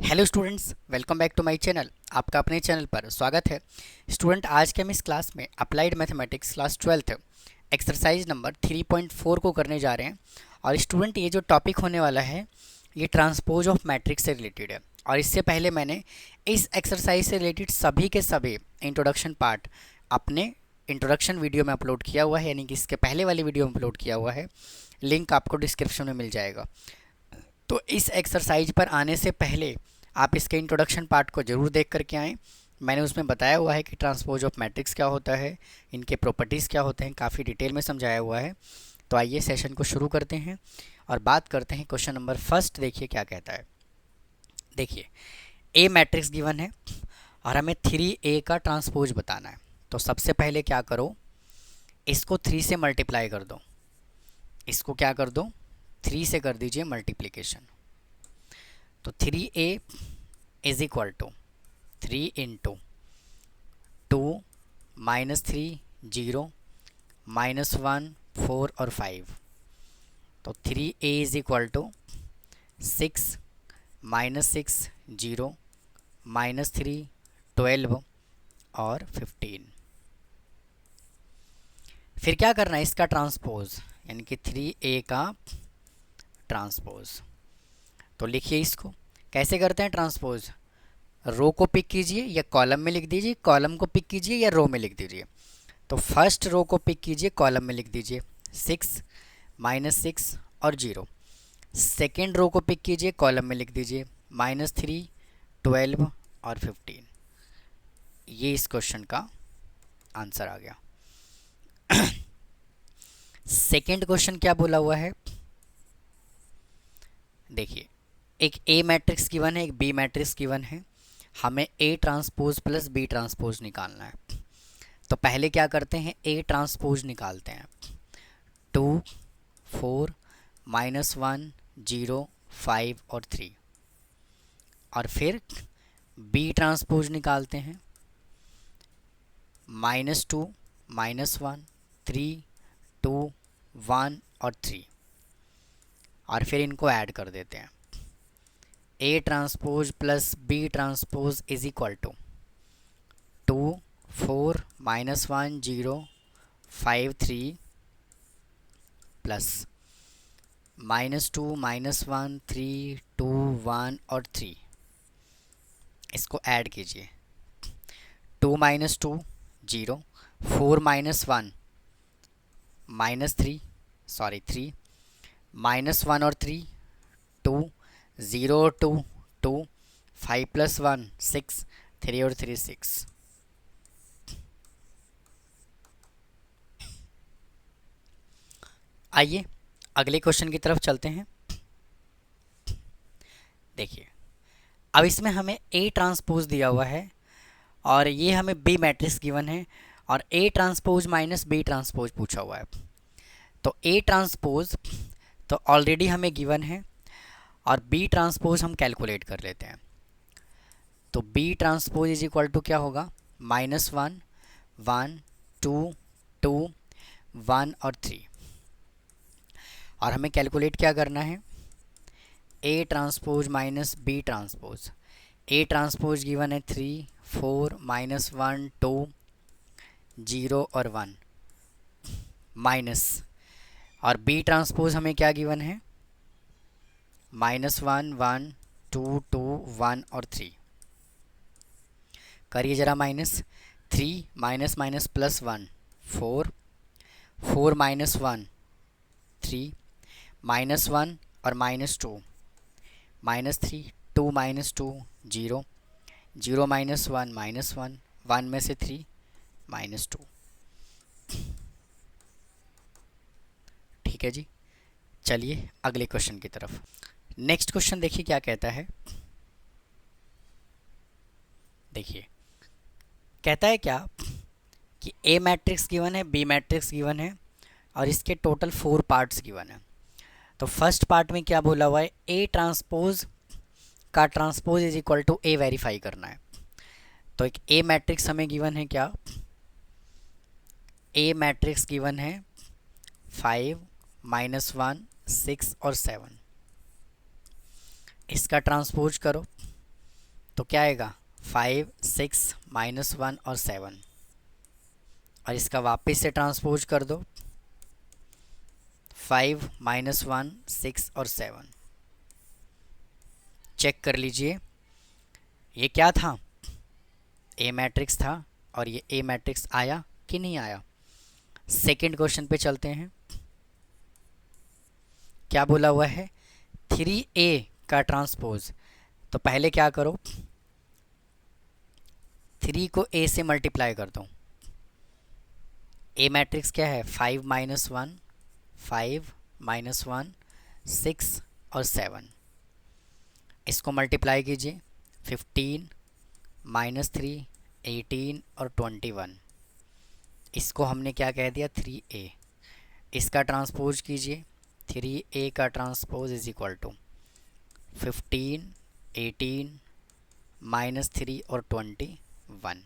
Hello students, welcome back to my channel. आपका अपने channel पर स्वागत है। स्टूडेंट, आज के हम इस क्लास में applied mathematics class 12th exercise number 3.4 को करने जा रहे हैं। और स्टूडेंट, ये जो टॉपिक होने वाला है ये ट्रांसपोज ऑफ मैट्रिक्स से रिलेटेड है। और इससे पहले मैंने इस एक्सरसाइज से रिलेटेड सभी के सभी इंट्रोडक्शन पार्ट अपने इंट्रोडक्शन वीडियो में अपलोड किया हुआ है, यानी कि इसके पहले वाली वीडियो में अपलोड किया हुआ है। लिंक आपको डिस्क्रिप्शन में मिल जाएगा। तो इस एक्सरसाइज पर आने से पहले आप इसके इंट्रोडक्शन पार्ट को ज़रूर देख करके आएँ। मैंने उसमें बताया हुआ है कि ट्रांसपोज ऑफ मैट्रिक्स क्या होता है, इनके प्रॉपर्टीज़ क्या होते हैं, काफ़ी डिटेल में समझाया हुआ है। तो आइए सेशन को शुरू करते हैं और बात करते हैं क्वेश्चन नंबर फर्स्ट। देखिए क्या कहता है। देखिए, ए मैट्रिक्स गिवन है और हमें 3A का ट्रांसपोज बताना है। तो सबसे पहले क्या करो, इसको 3 से मल्टीप्लाई कर दो। इसको क्या कर दो, 3 से कर दीजिए मल्टीप्लिकेशन। तो 3A is equal to 3 into 2 -3 0 -1 4 और 5। तो 3A इज इक्वल टू 6 -6 0 -3 12 और 15। फिर क्या करना है, इसका ट्रांसपोज, यानी कि 3A का ट्रांसपोज। तो लिखिए इसको कैसे करते हैं ट्रांसपोज। रो को पिक कीजिए या कॉलम में लिख दीजिए, कॉलम को पिक कीजिए या रो में लिख दीजिए। तो फर्स्ट रो को पिक कीजिए, कॉलम में लिख दीजिए 6 -6 और 0। सेकेंड रो को पिक कीजिए, कॉलम में लिख दीजिए -3 12 और 15। ये इस क्वेश्चन का आंसर आ गया। सेकेंड क्वेश्चन क्या बोला हुआ है, देखिए, एक ए मैट्रिक्स गिवन है, एक बी मैट्रिक्स गिवन है। हमें A transpose plus B transpose निकालना है। तो पहले क्या करते हैं, ए ट्रांसपोज निकालते हैं। 2 4 -1 0 5 और 3। और फिर बी ट्रांसपोज निकालते हैं। -2 -1 3 2 1 और 3। और फिर इनको ऐड कर देते हैं। A transpose plus B transpose is equal to 2 4 -1 0 5 3 plus -2 -1 3 2 1 और 3। इसको ऐड कीजिए। 2 -2 0 4 -1 -3 -1 और 3 2 0 2 2 5 + 1 6 3 और 3 6। आइए अगले क्वेश्चन की तरफ चलते हैं। देखिए, अब इसमें हमें ए ट्रांसपोज दिया हुआ है और ये हमें बी मैट्रिक्स गिवन है और A transpose minus B transpose पूछा हुआ है। तो ए ट्रांसपोज तो ऑलरेडी हमें गिवन है और बी ट्रांसपोज हम कैलकुलेट कर लेते हैं। तो B transpose is equal to क्या होगा, -1 1 2 2 1 और 3। और हमें कैलकुलेट क्या करना है, A transpose minus B transpose. A transpose given है 3 4 -1 2 0 और 1 माइनस, और बी ट्रांसपोज हमें क्या गिवन है, -1 1 2 2 1 और 3। करिए ज़रा माइनस, 3 माइनस माइनस प्लस 1 4 4 -1 3 -1 और -2 -3 2 -2 0 0 -1 -1 1 में से 3 -2। ठीक है जी, चलिए अगले क्वेश्चन की तरफ। नेक्स्ट क्वेश्चन देखिए क्या कहता है। देखिए, कहता है क्या कि ए मैट्रिक्स गिवन है, बी मैट्रिक्स गिवन है और इसके टोटल 4 पार्ट्स गिवन है। तो फर्स्ट पार्ट में क्या बोला हुआ है, ए ट्रांसपोज का transpose is equal to A verify करना है। तो एक ए मैट्रिक्स हमें गिवन है, क्या ए मैट्रिक्स गिवन है 5 -1 6 और 7। इसका ट्रांसपोज करो। तो क्या आएगा 5 6 -1 और 7, और इसका वापस से ट्रांसपोज कर दो 5 -1 6 और 7। चेक कर लीजिए ये क्या था, ए मैट्रिक्स था, और ये ए मैट्रिक्स आया कि नहीं आया। सेकंड क्वेश्चन पे चलते हैं। क्या बोला हुआ है 3A का ट्रांसपोज। तो पहले क्या करो 3 को A से मल्टीप्लाई कर दो। ए मैट्रिक्स क्या है 5 -1 5 -1 6 और 7। इसको मल्टीप्लाई कीजिए 15 -3 18 और 21। इसको हमने क्या कह दिया 3A। इसका ट्रांसपोज कीजिए 3A का ट्रांसपोज इज इक्वल टू 15 18 -3 और 21।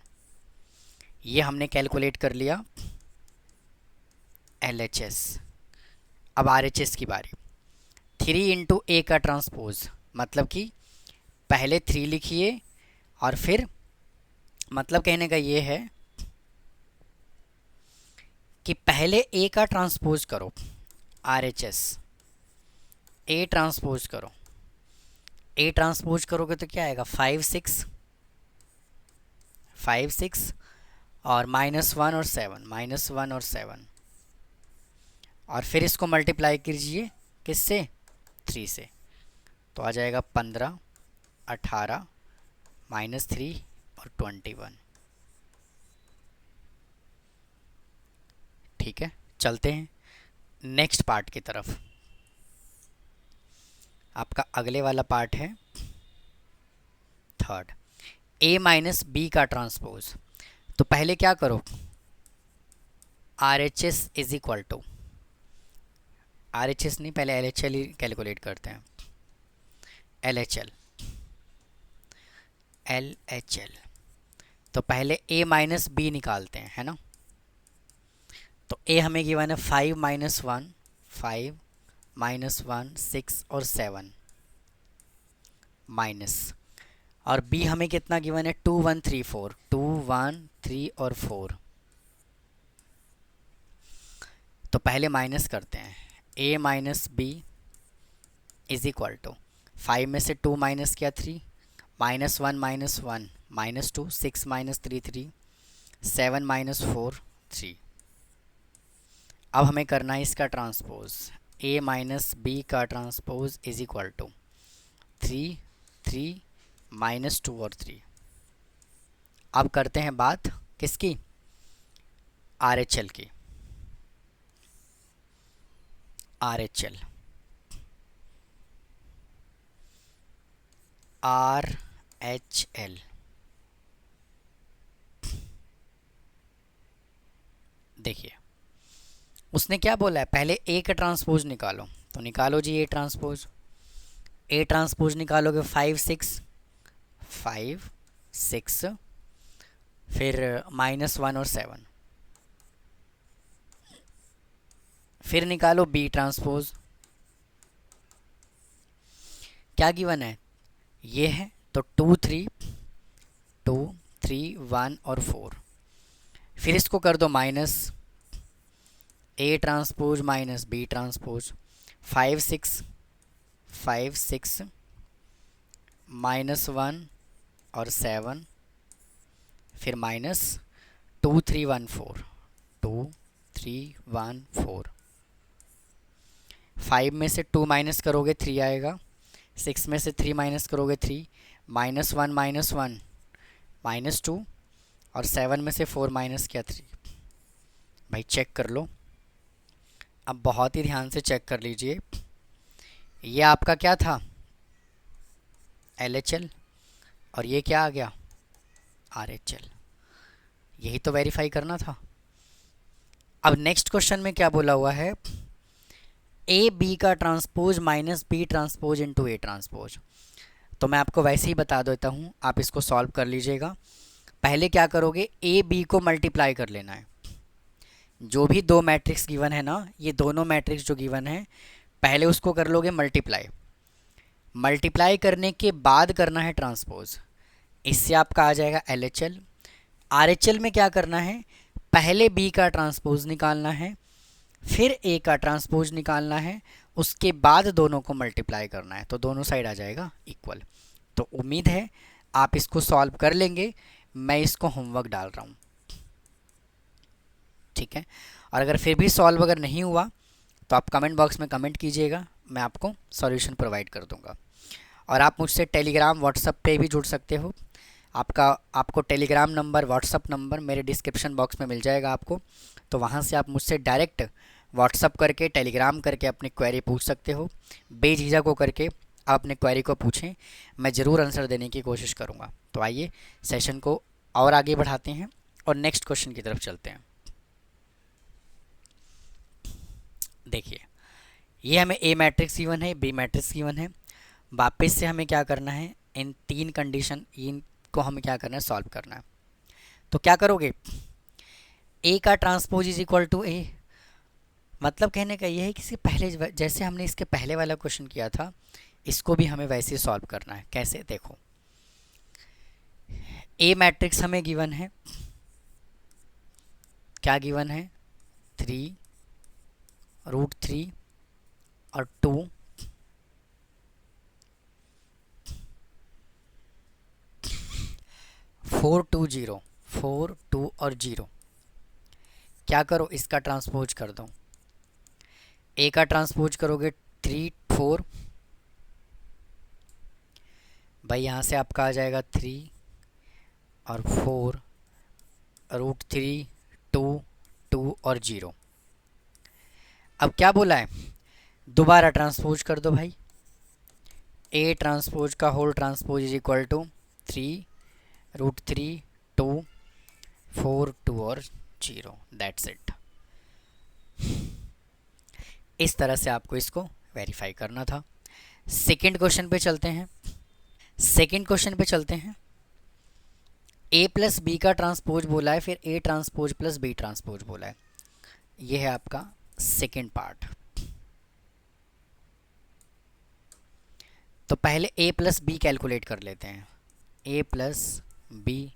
ये हमने कैलकुलेट कर लिया LHS। अब RHS की बारी। 3 इंटू A का ट्रांसपोज मतलब कि पहले 3 लिखिए और फिर मतलब कहने का ये है कि पहले A का ट्रांसपोज करो RHS, A ट्रांसपोज करो। A ट्रांसपोज करोगे तो क्या आएगा 5 6 और -1 और 7 -1 और 7, और फिर इसको मल्टीप्लाई कीजिए किससे 3 से, तो आ जाएगा 15 18 -3 और 21। ठीक है, चलते हैं नेक्स्ट पार्ट की तरफ। आपका अगले वाला पार्ट है थर्ड, A माइनस बी का ट्रांसपोज। तो पहले क्या करो RHS is equal to, RHS नहीं पहले LHL ही कैलकुलेट करते हैं। LHL तो पहले A माइनस बी निकालते हैं, है ना। तो A हमें गिवन है 5 -1 5 -1 6 और 7 माइनस, और B हमें कितना गिवन है 2 1 3 4 2 1 3 और 4। तो पहले माइनस करते हैं A minus B is equal to 5 में से 2 माइनस किया 3 -1 -1 -2 6 -3 3 7 -4 3। अब हमें करना है इसका ट्रांसपोज A माइनस बी का ट्रांसपोज इज इक्वल टू 3 3 -2 और 3। अब करते हैं बात किसकी RHL की। RHL देखिए उसने क्या बोला है पहले A का ट्रांसपोज निकालो, तो निकालो जी A ट्रांसपोज निकालोगे 5 6 फिर -1 और 7, फिर निकालो B ट्रांसपोज। क्या गिवन है ये है, तो 2 3 1 और 4, फिर इसको कर दो minus A transpose minus B transpose 5 6 -1 और 7, फिर -2 3 1 4 2 3 1 4। 5 में से 2 माइनस करोगे 3 आएगा, 6 में से 3 माइनस करोगे 3 -1 -2, और 7 में से 4 माइनस किया 3। भाई चेक कर लो, अब बहुत ही ध्यान से चेक कर लीजिए। ये आपका क्या था LHL, और ये क्या आ गया RHL। यही तो वेरीफाई करना था। अब नेक्स्ट क्वेश्चन में क्या बोला हुआ है A B का transpose minus B transpose into A transpose. तो मैं आपको वैसे ही बता देता हूँ, आप इसको सॉल्व कर लीजिएगा। पहले क्या करोगे A B को मल्टीप्लाई कर लेना है। जो भी दो मैट्रिक्स गिवन है ना, ये दोनों मैट्रिक्स जो गिवन है पहले उसको कर लोगे मल्टीप्लाई करने के बाद करना है ट्रांसपोज। इससे आपका आ जाएगा LHL। RHL में क्या करना है, पहले B का ट्रांसपोज निकालना है, फिर A का ट्रांसपोज निकालना है, उसके बाद दोनों को मल्टीप्लाई करना है, तो दोनों साइड आ जाएगा इक्वल। तो उम्मीद है आप इसको सॉल्व कर लेंगे, मैं इसको होमवर्क डाल रहा हूँ, ठीक है। और अगर फिर भी सॉल्व अगर नहीं हुआ तो आप कमेंट बॉक्स में कमेंट कीजिएगा, मैं आपको सॉल्यूशन प्रोवाइड कर दूंगा। और आप मुझसे टेलीग्राम व्हाट्सएप पे भी जुड़ सकते हो। आपको टेलीग्राम नंबर व्हाट्सएप नंबर मेरे डिस्क्रिप्शन बॉक्स में मिल जाएगा आपको, तो वहाँ से आप मुझसे डायरेक्ट व्हाट्सएप करके टेलीग्राम करके अपनी क्वेरी पूछ सकते हो। बेझिझक हो करके आप अपने क्वेरी को पूछें, मैं ज़रूर आंसर देने की कोशिश करूँगा। तो आइए सेशन को और आगे बढ़ाते हैं और नेक्स्ट क्वेश्चन की तरफ चलते हैं। देखिए, ये हमें ए मैट्रिक्स गिवन है, बी मैट्रिक्स गिवन है। वापस से हमें क्या करना है, इन तीन कंडीशन इनको हमें क्या करना है, सॉल्व करना है। तो क्या करोगे, ए का ट्रांसपोज इज इक्वल टू ए, मतलब कहने का ये है कि इसके पहले जैसे हमने इसके पहले वाला क्वेश्चन किया था, इसको भी हमें वैसे ही सॉल्व करना है। कैसे, देखो ए मैट्रिक्स हमें गिवन है, क्या गिवन है, 3√3 और 2, 4 2 0, 4 2 और 0। क्या करो, इसका ट्रांसपोज कर दो। ए का ट्रांसपोज करोगे 3 4, भाई यहाँ से आपका आ जाएगा 3 और 4, √3 2 2 और 0। अब क्या बोला है, दोबारा ट्रांसपोज कर दो भाई। ए ट्रांसपोज का whole transpose is equal to 3√3 2 4 2 और 0, दैट्स इट। इस तरह से आपको इसको वेरीफाई करना था। सेकंड क्वेश्चन पे चलते हैं। सेकंड क्वेश्चन पे चलते हैं। ए प्लस बी का ट्रांसपोज बोला है, फिर A transpose plus B transpose बोला है। ये है आपका सेकंड पार्ट। तो पहले ए प्लस बी कैलकुलेट कर लेते हैं। A plus B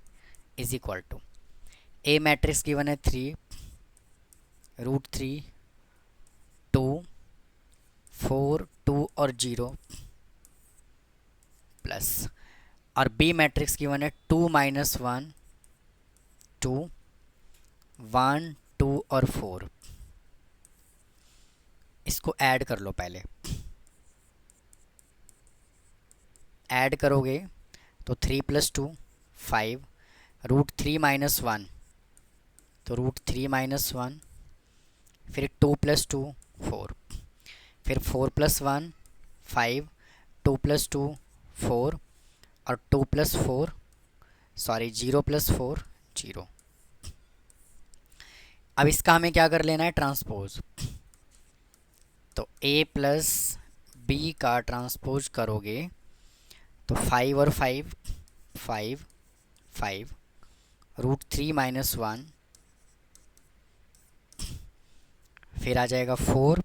is equal to, a matrix given है 3√3 2 4 2 और 0 प्लस, और बी मैट्रिक्स गिवन है 2 -1 2 1 2 और 4। इसको ऐड कर लो, पहले ऐड करोगे तो 3 + 2 5, √3 - 1 तो √3 - 1, फिर 2 + 2 4, फिर 4 + 1 5, 2 + 2 4 और 2 + 4 सॉरी 0 + 4 0। अब इसका हमें क्या कर लेना है, ट्रांसपोज। तो ए प्लस बी का ट्रांसपोज करोगे तो 5 और 5 5 5, √3 - 1, फिर आ जाएगा 4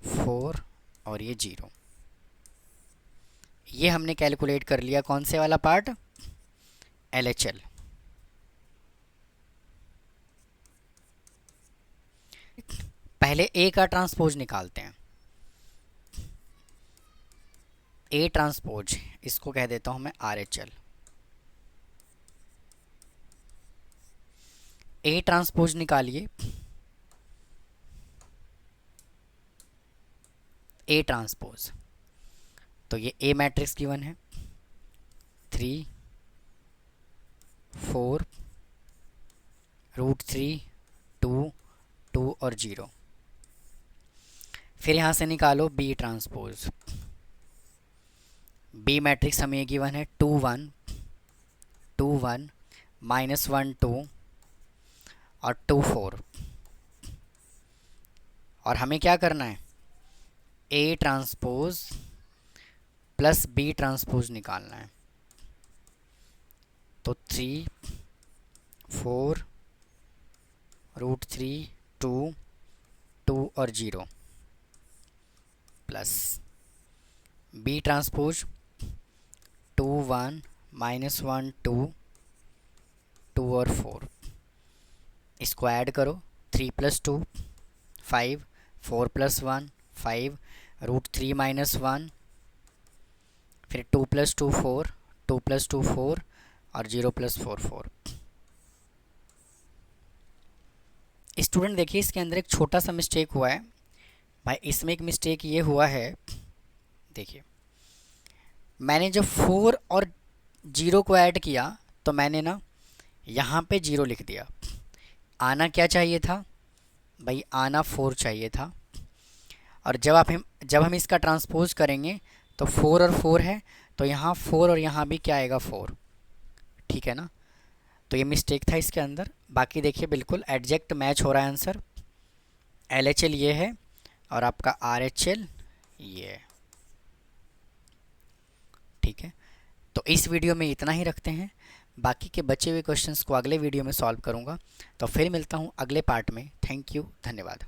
4 और ये 0। ये हमने कैलकुलेट कर लिया, कौन से वाला पार्ट, LHL। पहले ए का ट्रांसपोज निकालते हैं। ए ट्रांसपोज, इसको कह देता हूं मैं RHL। ए ट्रांसपोज निकालिए, ए ट्रांसपोज। तो ये ए मैट्रिक्स गिवन है 3 4 √3 2 2 और 0। फिर यहाँ से निकालो बी ट्रांसपोज। बी मैट्रिक्स हमें ये गिवन है 2 1 2 1 -1 2 और 2 4। और हमें क्या करना है, A transpose plus B transpose निकालना है। तो 3 4 √3 2 2 और 0 प्लस बी ट्रांसपोज 2 1 -1 2 2 और 4, इसको ऐड करो। 3 + 2 5, 4 + 1 5, √3 - 1, फिर 2 + 2 4, 2 + 2 4 और 0 + 4 4। स्टूडेंट देखिए इसके अंदर एक छोटा सा मिस्टेक हुआ है भाई। इसमें एक मिस्टेक ये हुआ है, देखिए मैंने जब 4 और 0 को ऐड किया तो मैंने ना यहाँ पे 0 लिख दिया। आना क्या चाहिए था भाई, आना 4 चाहिए था। और जब हम इसका ट्रांसपोज करेंगे तो 4 और 4 है, तो यहाँ 4 और यहाँ भी क्या आएगा 4, ठीक है ना। तो ये मिस्टेक था इसके अंदर। बाकी देखिए बिल्कुल एग्जैक्ट मैच हो रहा है आंसर। LHL ये है और आपका RHL ये है, ठीक है। तो इस वीडियो में इतना ही रखते हैं, बाकी के बचे हुए क्वेश्चंस को अगले वीडियो में सॉल्व करूंगा। तो फिर मिलता हूं अगले पार्ट में। थैंक यू, धन्यवाद।